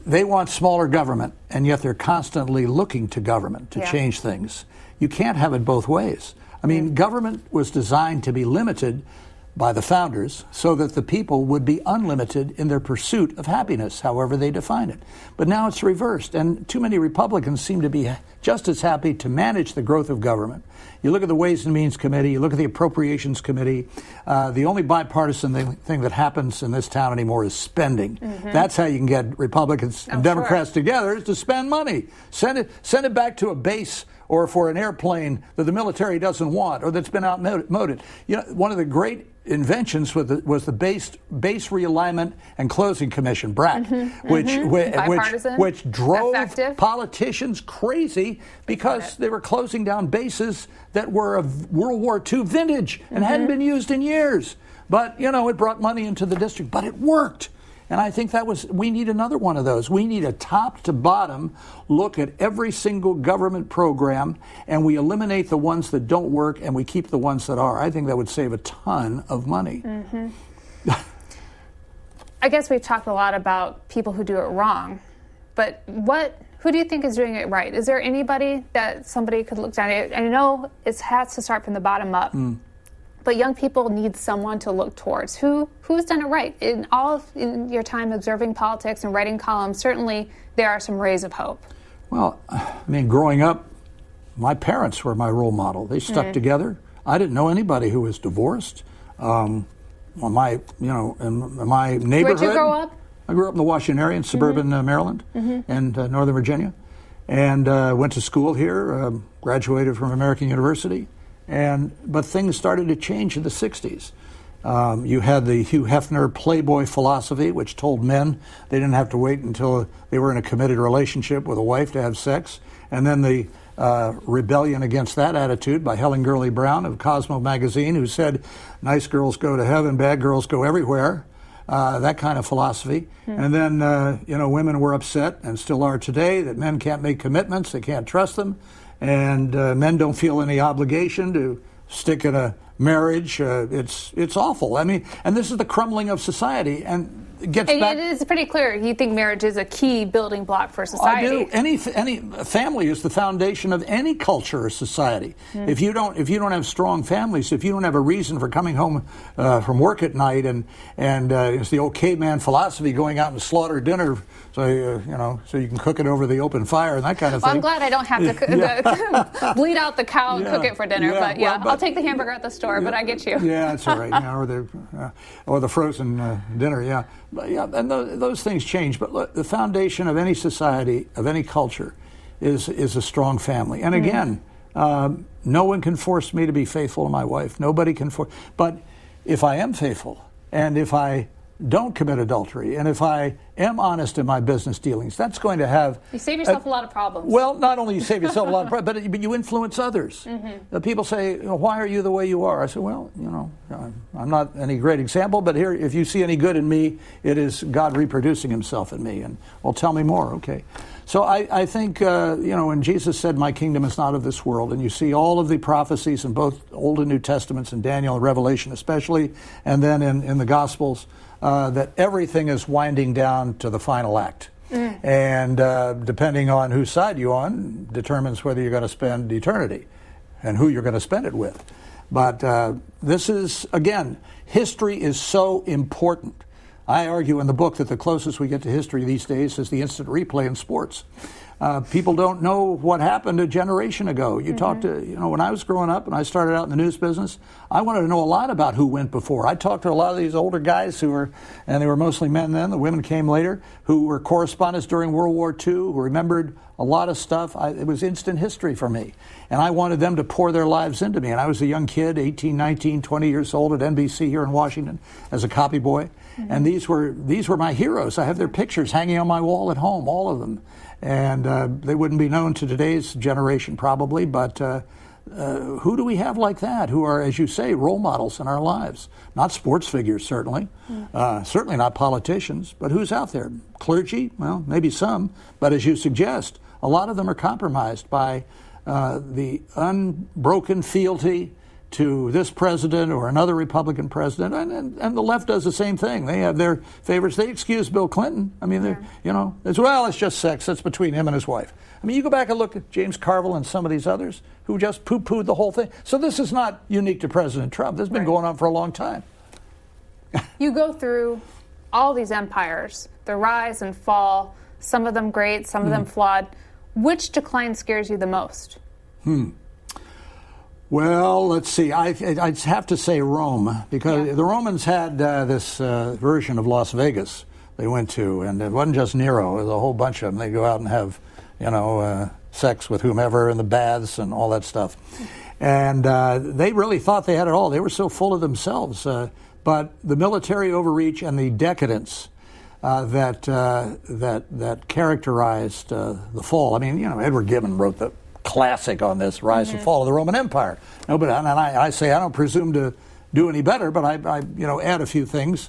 They want smaller government, and yet they're constantly looking to government to change things. You can't have it both ways. I mean, government was designed to be limited by the founders so that the people would be unlimited in their pursuit of happiness, however they define it. But now it's reversed, and too many Republicans seem to be just as happy to manage the growth of government. You look at the Ways and Means Committee, you look at the Appropriations Committee, the only bipartisan thing that happens in this town anymore is spending. That's how you can get Republicans and Democrats together, is to spend money. Send it back to a base or for an airplane that the military doesn't want or that's been outmoded. You know, one of the great inventions was the Base Realignment and Closing Commission, BRAC, which drove politicians crazy because they were closing down bases that were of World War II vintage and hadn't been used in years. But, it brought money into the district, but it worked. And I think we need another one of those. We need a top to bottom look at every single government program, and we eliminate the ones that don't work and we keep the ones that are. I think that would save a ton of money. I guess we've talked a lot about people who do it wrong, but who do you think is doing it right? Is there anybody that somebody could look down at? I know it has to start from the bottom up, but young people need someone to look towards. Who's done it right? In your time observing politics and writing columns, certainly there are some rays of hope. Well, I mean, growing up, my parents were my role model. They stuck together. I didn't know anybody who was divorced. In my neighborhood. Where'd you grow up? I grew up in the Washington area in suburban Maryland and Northern Virginia, and went to school here, graduated from American University, but things started to change in the 60s. You had the Hugh Hefner Playboy philosophy, which told men they didn't have to wait until they were in a committed relationship with a wife to have sex, and then the rebellion against that attitude by Helen Gurley Brown of Cosmo magazine, who said, nice girls go to heaven, bad girls go everywhere. That kind of philosophy. And then, women were upset, and still are today, that men can't make commitments, they can't trust them, and men don't feel any obligation to stick in a marriage. It's awful. I mean, and this is the crumbling of society, and it gets back. It is pretty clear. You think marriage is a key building block for society. I do. Any family is the foundation of any culture or society. If you don't have strong families, if you don't have a reason for coming home from work at night, and it's the old caveman philosophy, going out and slaughter dinner so you can cook it over the open fire and that kind of thing. I'm glad I don't have to bleed out the cow and cook it for dinner. But I'll take the hamburger at the store. But I get you. Yeah, that's all right. Or the frozen dinner. Yeah. But, and those things change. But look, the foundation of any society, of any culture, is a strong family. And again, no one can force me to be faithful to my wife. Nobody can force. But if I am faithful, and if I don't commit adultery, and if I am honest in my business dealings, that's going to have... You save yourself a lot of problems. Well, not only you save yourself a lot of problems, but you influence others. People say, why are you the way you are? I say, well, I'm not any great example, but here, if you see any good in me, it is God reproducing himself in me. And, well, tell me more, okay. So I think, when Jesus said, my kingdom is not of this world, and you see all of the prophecies in both Old and New Testaments, and Daniel and Revelation especially, and then in the Gospels, that everything is winding down to the final act. And depending on whose side you're on determines whether you're going to spend eternity and who you're going to spend it with. But this is, again, history is so important. I argue in the book that the closest we get to history these days is the instant replay in sports. People don't know what happened a generation ago. You talk to, when I was growing up and I started out in the news business, I wanted to know a lot about who went before. I talked to a lot of these older guys and they were mostly men then, the women came later, who were correspondents during World War II, who remembered a lot of stuff. It was instant history for me. And I wanted them to pour their lives into me. And I was a young kid, 18, 19, 20 years old at NBC here in Washington as a copy boy. And these were my heroes. I have their pictures hanging on my wall at home, all of them. And they wouldn't be known to today's generation probably, but who do we have like that, who are, as you say, role models in our lives? Not sports figures, certainly. Certainly not politicians, but who's out there? Clergy? Well, maybe some, but as you suggest, a lot of them are compromised by the unbroken fealty to this president or another Republican president, and the left does the same thing. They have their favorites. They excuse Bill Clinton. I mean, it's just sex. That's between him and his wife. I mean, you go back and look at James Carville and some of these others who just poo-pooed the whole thing. So this is not unique to President Trump. This has been going on for a long time. You go through all these empires, the rise and fall, some of them great, some of them flawed. Which decline scares you the most? Well, let's see. I'd have to say Rome, because the Romans had this version of Las Vegas they went to, and it wasn't just Nero. It was a whole bunch of them. They go out and have, sex with whomever in the baths and all that stuff. And they really thought they had it all. They were so full of themselves. But the military overreach and the decadence that characterized the fall. I mean, Edward Gibbon wrote the classic on this, Rise and Fall of the Roman Empire. Nobody, and I say I don't presume to do any better, but I add a few things.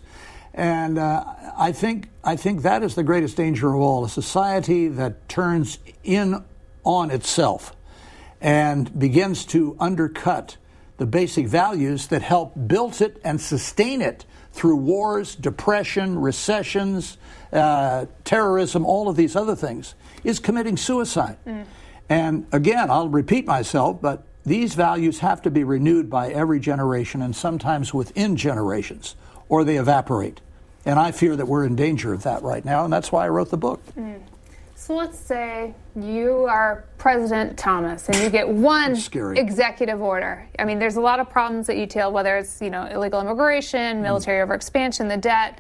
And I think that is the greatest danger of all, a society that turns in on itself and begins to undercut the basic values that help build it and sustain it through wars, depression, recessions, terrorism, all of these other things, is committing suicide. And again, I'll repeat myself, but these values have to be renewed by every generation and sometimes within generations, or they evaporate. And I fear that we're in danger of that right now, and that's why I wrote the book. So let's say you are President Thomas and you get one executive order. I mean, there's a lot of problems that you detail, whether it's, illegal immigration, military overexpansion, the debt.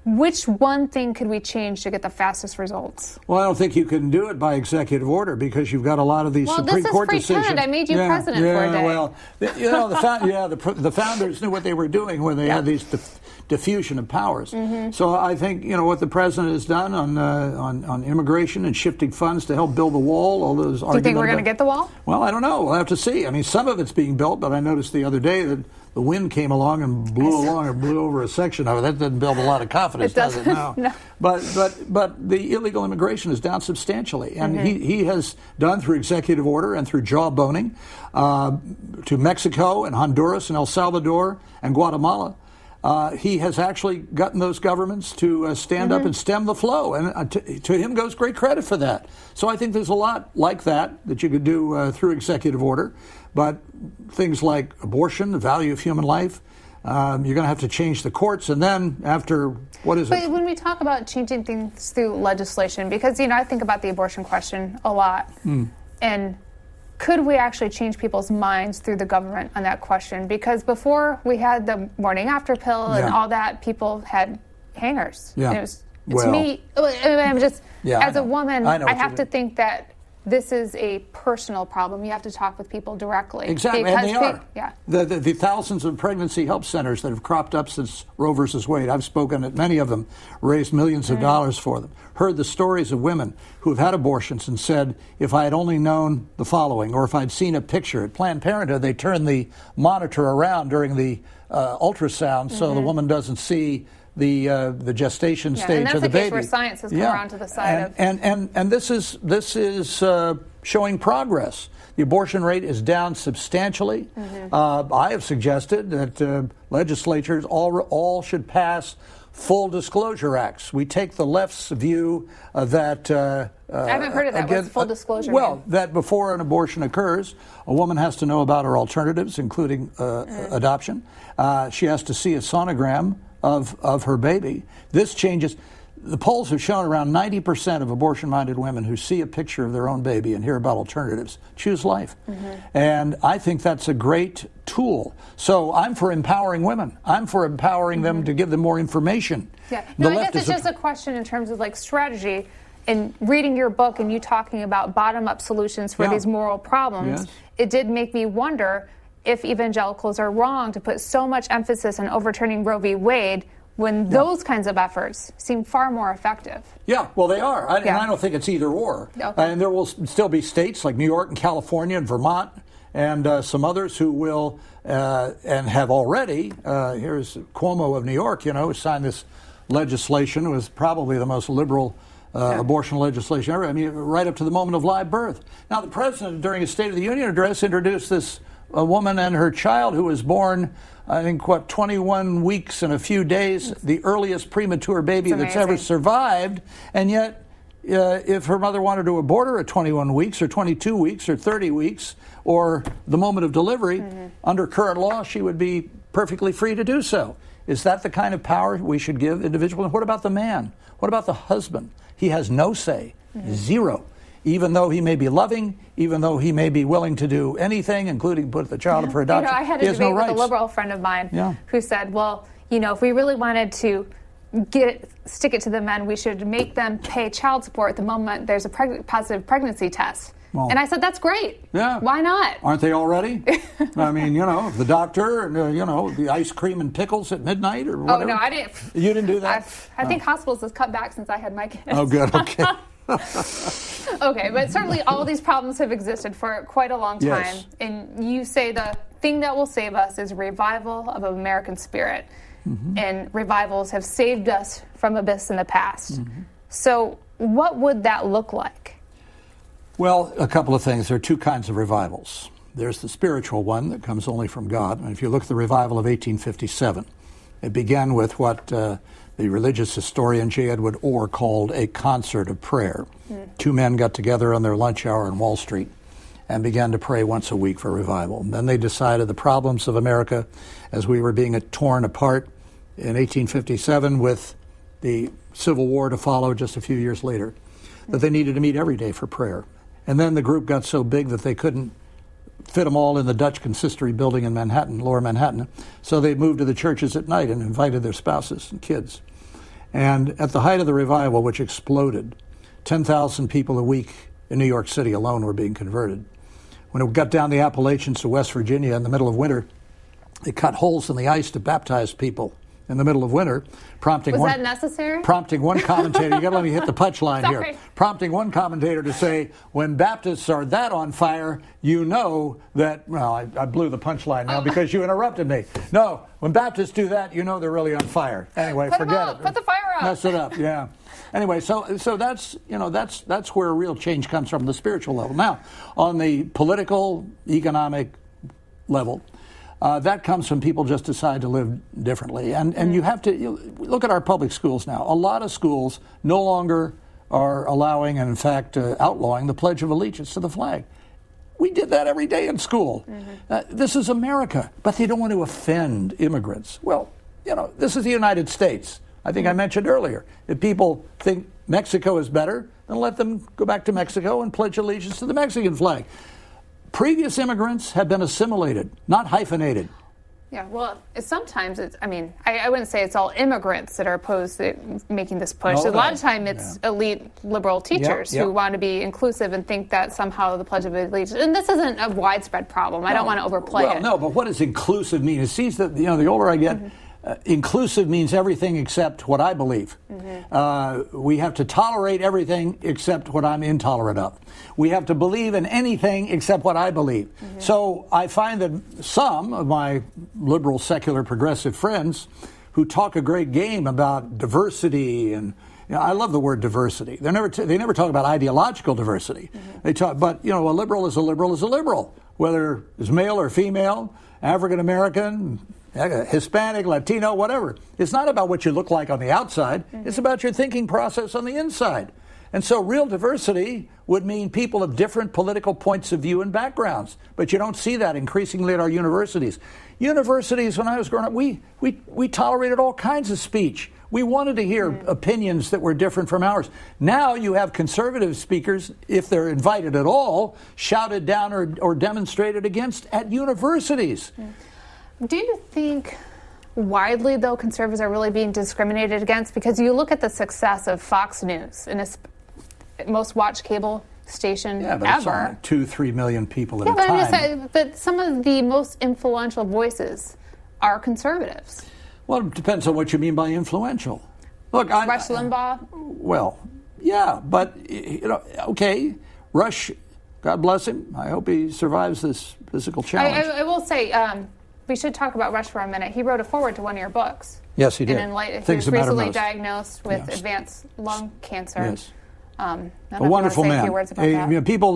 Which one thing could we change to get the fastest results? Well, I don't think you can do it by executive order because you've got a lot of these Supreme Court decisions. Well, this is pretend. I made you president for a day. Well, the founders knew what they were doing when they had these diffusion of powers. So I think what the president has done on immigration and shifting funds to help build the wall. All those. Do you think we're going to get the wall? Well, I don't know. We'll have to see. I mean, some of it's being built, but I noticed the other day that the wind came along and blew over a section of it. That doesn't build a lot of confidence, does it? No. But the illegal immigration is down substantially, and he has done through executive order and through jawboning to Mexico and Honduras and El Salvador and Guatemala. He has actually gotten those governments to stand up and stem the flow, and to him goes great credit for that. So I think there's a lot like that you could do through executive order, but things like abortion, the value of human life, you're going to have to change the courts, and then after, But when we talk about changing things through legislation, because, I think about the abortion question a lot, and could we actually change people's minds through the government on that question? Because before we had the morning after pill and all that, people had hangers. Yeah. And it was, to me, I'm just, as a woman, I have to think that this is a personal problem. You have to talk with people directly. Exactly, and they are. The thousands of pregnancy help centers that have cropped up since Roe versus Wade, I've spoken at many of them, raised millions of dollars for them. Heard the stories of women who have had abortions and said, if I had only known the following, or if I'd seen a picture. At Planned Parenthood, they turn the monitor around during the ultrasound so the woman doesn't see the gestation stage of the baby. And that's the case where science has come around to the side and this is showing progress. The abortion rate is down substantially. I have suggested that legislatures all should pass full disclosure acts. We take the left's view that I haven't heard of that. What's full disclosure? Well, that before an abortion occurs, a woman has to know about her alternatives, including adoption. She has to see a sonogram of her baby. This changes. The polls have shown around 90% of abortion-minded women who see a picture of their own baby and hear about alternatives choose life. And I think that's a great tool. So I'm for empowering women. I'm for empowering them to give them more information. I guess it's just a question in terms of strategy. In reading your book and you talking about bottom-up solutions for these moral problems, it did make me wonder if evangelicals are wrong to put so much emphasis on overturning Roe v. Wade when those kinds of efforts seem far more effective. Yeah, well, they are. And I don't think it's either or. And there will still be states like New York and California and Vermont and some others who will and have already. Here's Cuomo of New York, who signed this legislation. It was probably the most liberal abortion legislation ever. I mean, right up to the moment of live birth. Now, the president, during his State of the Union address, introduced this woman and her child who was born, I think, 21 weeks and a few days, the earliest premature baby that's ever survived. And yet, if her mother wanted to abort her at 21 weeks or 22 weeks or 30 weeks or the moment of delivery, under current law, she would be perfectly free to do so. Is that the kind of power we should give individuals? And what about the man? What about the husband? He has no say, zero. Even though he may be loving, even though he may be willing to do anything, including put the child up for adoption, I had a debate with a liberal friend of mine who said, well, if we really wanted to stick it to the men, we should make them pay child support the moment there's a positive pregnancy test. Well, and I said, that's great. Yeah. Why not? Aren't they already? I mean, the doctor, and, the ice cream and pickles at midnight or whatever. Oh, no, I didn't. You didn't do that? I think hospitals have cut back since I had my kids. Oh, good. Okay. Okay, but certainly all these problems have existed for quite a long time. Yes. And you say the thing that will save us is revival of American spirit. And revivals have saved us from abyss in the past. So what would that look like? Well, a couple of things. There are two kinds of revivals. There's the spiritual one that comes only from God. And if you look at the revival of 1857, It began with what the religious historian J. Edward Orr called a concert of prayer. Two men got together on their lunch hour in Wall Street and began to pray once a week for revival. And then they decided the problems of America as we were being torn apart in 1857 with the Civil War to follow just a few years later, that they needed to meet every day for prayer. And then the group got so big that they couldn't fit them all in the Dutch consistory building in Manhattan, Lower Manhattan. So they moved to the churches at night and invited their spouses and kids. And at the height of the revival, which exploded, 10,000 people a week in New York City alone were being converted. When it got down the Appalachians to West Virginia in the middle of winter, they cut holes in the ice to baptize people in the middle of winter, prompting Was that necessary? Prompting one commentator, you got to let me hit the punchline here, prompting one commentator to say, when Baptists are that on fire, you know that, well, I blew the punchline now because you interrupted me. No, when Baptists do that, you know they're really on fire. Anyway, forget it. Put the fire out. Mess it up, yeah. Anyway, so that's, that's where real change comes from, the spiritual level. Now, on the political, economic level, that comes from people just decide to live differently. And you have to look at our public schools now. A lot of schools no longer are allowing, and in fact outlawing, the Pledge of Allegiance to the flag. We did that every day in school. This is America, but they don't want to offend immigrants. Well, this is the United States. I think I mentioned earlier, if people think Mexico is better, then let them go back to Mexico and pledge allegiance to the Mexican flag. Previous immigrants have been assimilated, not hyphenated. Yeah, well, sometimes it's, I wouldn't say it's all immigrants that are opposed to making this push. A lot of time it's elite liberal teachers who want to be inclusive and think that somehow the Pledge of Allegiance, and this isn't a widespread problem. I don't want to overplay it. No, but what does inclusive mean? It seems that, the older I get, inclusive means everything except what I believe. We have to tolerate everything except what I'm intolerant of. We have to believe in anything except what I believe. So I find that some of my liberal, secular, progressive friends who talk a great game about diversity, and I love the word diversity. They never talk about ideological diversity. They talk, but a liberal is a liberal is a liberal, whether it's male or female, African American, Hispanic, Latino, whatever. It's not about what you look like on the outside. It's about your thinking process on the inside. And so real diversity would mean people of different political points of view and backgrounds. But you don't see that increasingly at our universities. Universities, when I was growing up, we tolerated all kinds of speech. We wanted to hear opinions that were different from ours. Now you have conservative speakers, if they're invited at all, shouted down or demonstrated against at universities. Do you think widely, though, conservatives are really being discriminated against? Because you look at the success of Fox News, and it's most watched cable station but ever. It's 2-3 million people at a time. I'm just saying, but some of the most influential voices are conservatives. Well, it depends on what you mean by influential. Look, Rush Limbaugh? Well, yeah, but, okay, Rush, God bless him. I hope he survives this physical challenge. I will say, we should talk about Rush for a minute. He wrote a foreword to one of your books. Yes, he did. And he was recently diagnosed with advanced lung cancer. Yes. A wonderful man. A few words about that. People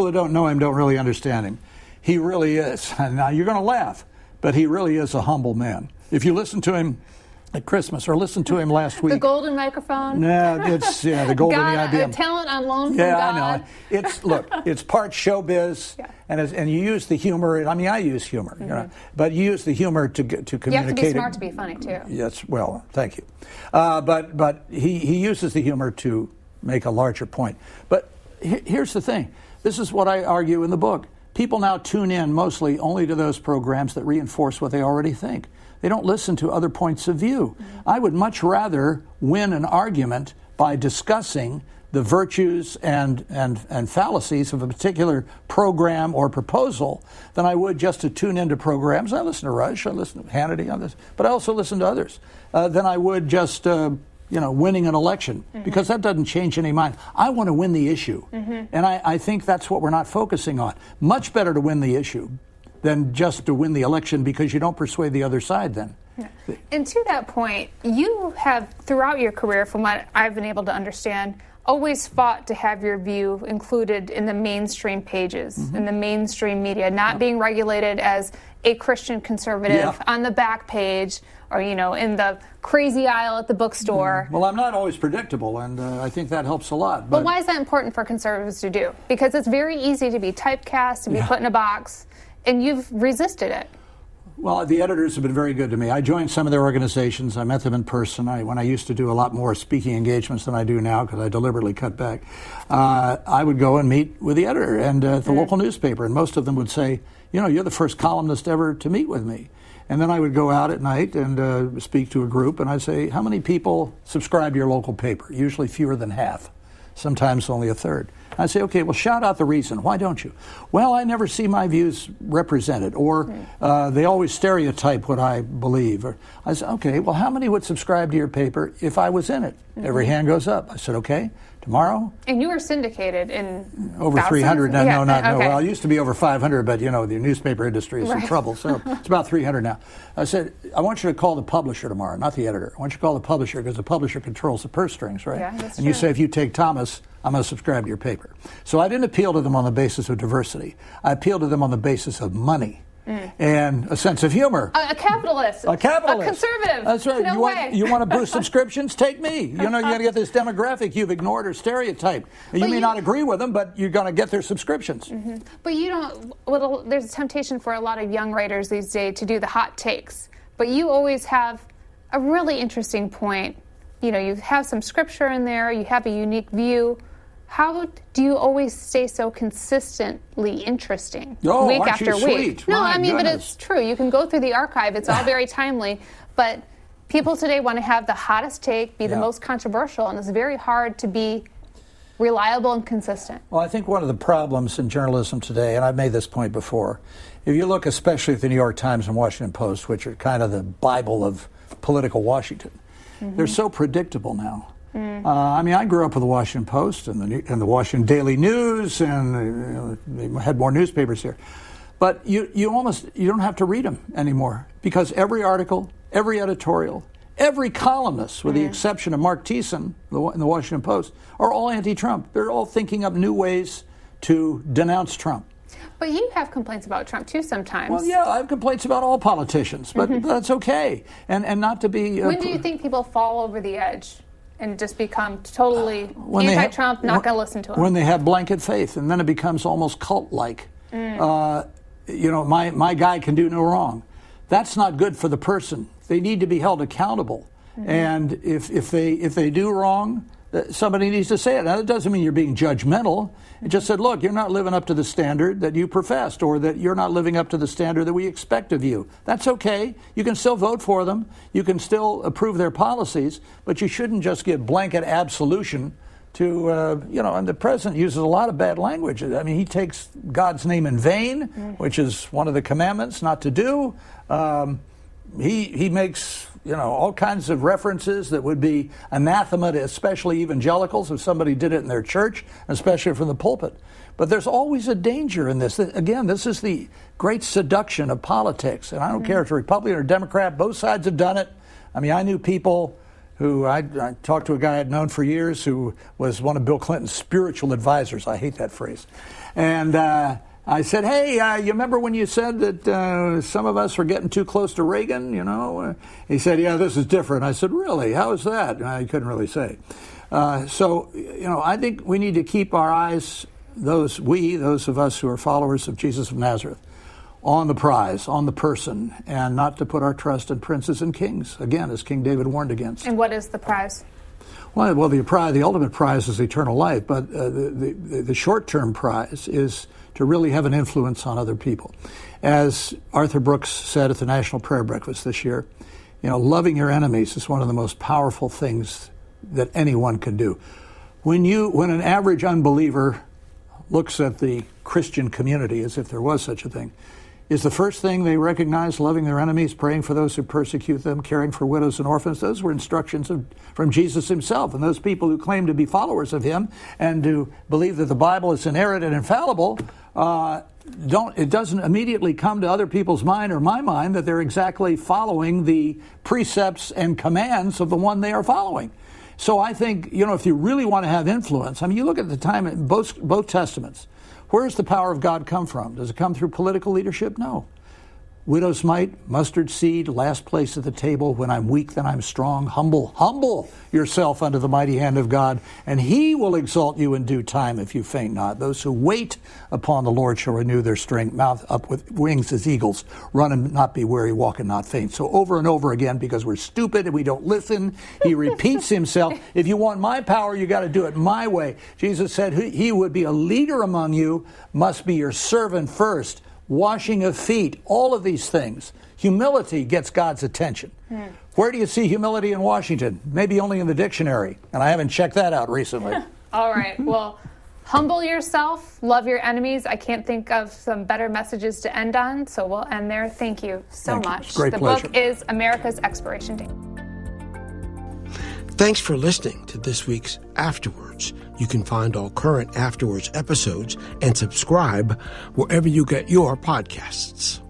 that don't know him don't really understand him. He really is. Now, you're going to laugh, but he really is a humble man. If you listen to him at Christmas or listen to him last week. The golden microphone? No, it's the golden IBM. Talent on loan from God. God. I know. It's part showbiz, and you use the humor. I use humor, but you use the humor to communicate. You have to be smart to be funny, too. Yes, well, thank you. But he uses the humor to make a larger point. But here's the thing. This is what I argue in the book. People now tune in mostly only to those programs that reinforce what they already think. They don't listen to other points of view. I would much rather win an argument by discussing the virtues and fallacies of a particular program or proposal than I would just to tune into programs. I listen to Rush, I listen to Hannity on this, but I also listen to others. Than I would just winning an election, because that doesn't change any mind. I want to win the issue, and I think that's what we're not focusing on. Much better to win the issue than just to win the election because you don't persuade the other side then. Yeah. And to that point, you have, throughout your career, from what I've been able to understand, always fought to have your view included in the mainstream pages, in the mainstream media, not being regulated as a Christian conservative on the back page or, in the crazy aisle at the bookstore. Well, I'm not always predictable, and I think that helps a lot. But why is that important for conservatives to do? Because it's very easy to be typecast, to be put in a box, and you've resisted it. Well, the editors have been very good to me. I joined some of their organizations. I met them in person. When I used to do a lot more speaking engagements than I do now because I deliberately cut back, I would go and meet with the editor and the local newspaper, and most of them would say, you're the first columnist ever to meet with me. And then I would go out at night and speak to a group, and I'd say, how many people subscribe to your local paper? Usually fewer than half, sometimes only a third. I'd say, okay, well, shout out the reason. Why don't you? Well, I never see my views represented, or they always stereotype what I believe. Or I said, okay, well, how many would subscribe to your paper if I was in it? Every hand goes up. I said, okay, tomorrow. And you were syndicated in over thousands? 300. No, yeah. no. Okay. Well, it used to be over 500, but, the newspaper industry is in trouble, so it's about 300 now. I said, I want you to call the publisher tomorrow, not the editor. I want you to call the publisher because the publisher controls the purse strings, right? Yeah, that's and true. you say, if you take Thomas, I'm going to subscribe to your paper. So I didn't appeal to them on the basis of diversity. I appealed to them on the basis of money and a sense of humor. A capitalist. A capitalist. A conservative. That's right. No way. You want to boost subscriptions? Take me. You're going to get this demographic you've ignored or stereotyped. You may not agree with them, but you're going to get their subscriptions. But you don't. Well, there's a temptation for a lot of young writers these days to do the hot takes. But you always have a really interesting point. You have some scripture in there. You have a unique view. How do you always stay so consistently interesting week aren't after you week? sweet? No, My but goodness. it's true. You can go through the archive. It's all very timely. But people today want to have the hottest take, be the most controversial, and it's very hard to be reliable and consistent. Well, I think one of the problems in journalism today, and I've made this point before, if you look especially at the New York Times and Washington Post, which are kind of the Bible of political Washington, they're so predictable now. I grew up with the Washington Post and the Washington Daily News, and they had more newspapers here. But you don't have to read them anymore because every article, every editorial, every columnist, with the exception of Mark Thiessen in the Washington Post, are all anti-Trump. They're all thinking up new ways to denounce Trump. But you have complaints about Trump, too, sometimes. Well, yeah, I have complaints about all politicians, but that's okay. And not to be... When do you think people fall over the edge and just become totally anti-Trump, not going to listen to him? When they have blanket faith, and then it becomes almost cult-like. My guy can do no wrong. That's not good for the person. They need to be held accountable. And if they do wrong, somebody needs to say it. Now, that doesn't mean you're being judgmental. It just said, look, you're not living up to the standard that you professed, or that you're not living up to the standard that we expect of you. That's okay. You can still vote for them. You can still approve their policies, but you shouldn't just give blanket absolution to, and the president uses a lot of bad language. I mean, he takes God's name in vain, which is one of the commandments not to do. He makes all kinds of references that would be anathema to especially evangelicals if somebody did it in their church, especially from the pulpit. But there's always a danger in this. Again, this is the great seduction of politics. And I don't care if it's a Republican or Democrat, both sides have done it. I mean, I knew people who, I talked to a guy I'd known for years who was one of Bill Clinton's spiritual advisors. I hate that phrase. And I said, hey, you remember when you said that some of us were getting too close to Reagan, He said, yeah, this is different. I said, really? How is that? I couldn't really say. I think we need to keep our eyes, those of us who are followers of Jesus of Nazareth, on the prize, on the person, and not to put our trust in princes and kings, again, as King David warned against. And what is the prize? Well, the ultimate prize is eternal life, but the short-term prize is to really have an influence on other people. As Arthur Brooks said at the National Prayer Breakfast this year, loving your enemies is one of the most powerful things that anyone can do. When an average unbeliever looks at the Christian community, as if there was such a thing, is the first thing they recognize loving their enemies, praying for those who persecute them, caring for widows and orphans? Those were instructions from Jesus himself. And those people who claim to be followers of him and to believe that the Bible is inerrant and infallible, it doesn't immediately come to other people's mind or my mind that they're exactly following the precepts and commands of the one they are following. So I think, if you really want to have influence, you look at the time in both Testaments. Where does the power of God come from? Does it come through political leadership? No. Widow's mite, mustard seed, last place at the table. When I'm weak, then I'm strong. Humble yourself under the mighty hand of God, and he will exalt you in due time if you faint not. Those who wait upon the Lord shall renew their strength, mount up with wings as eagles, run and not be weary, walk and not faint. So over and over again, because we're stupid and we don't listen, he repeats himself. If you want my power, you got to do it my way. Jesus said he would be a leader among you, must be your servant first. Washing of feet, all of these things. Humility gets God's attention. Where do you see humility in Washington? Maybe only in the dictionary, and I haven't checked that out recently. All right, well, humble yourself, love your enemies. I can't think of some better messages to end on, so we'll end there. Thank you so much. It's a great pleasure. The book is America's Expiration Date. Thanks for listening to this week's Afterwards. You can find all current Afterwards episodes and subscribe wherever you get your podcasts.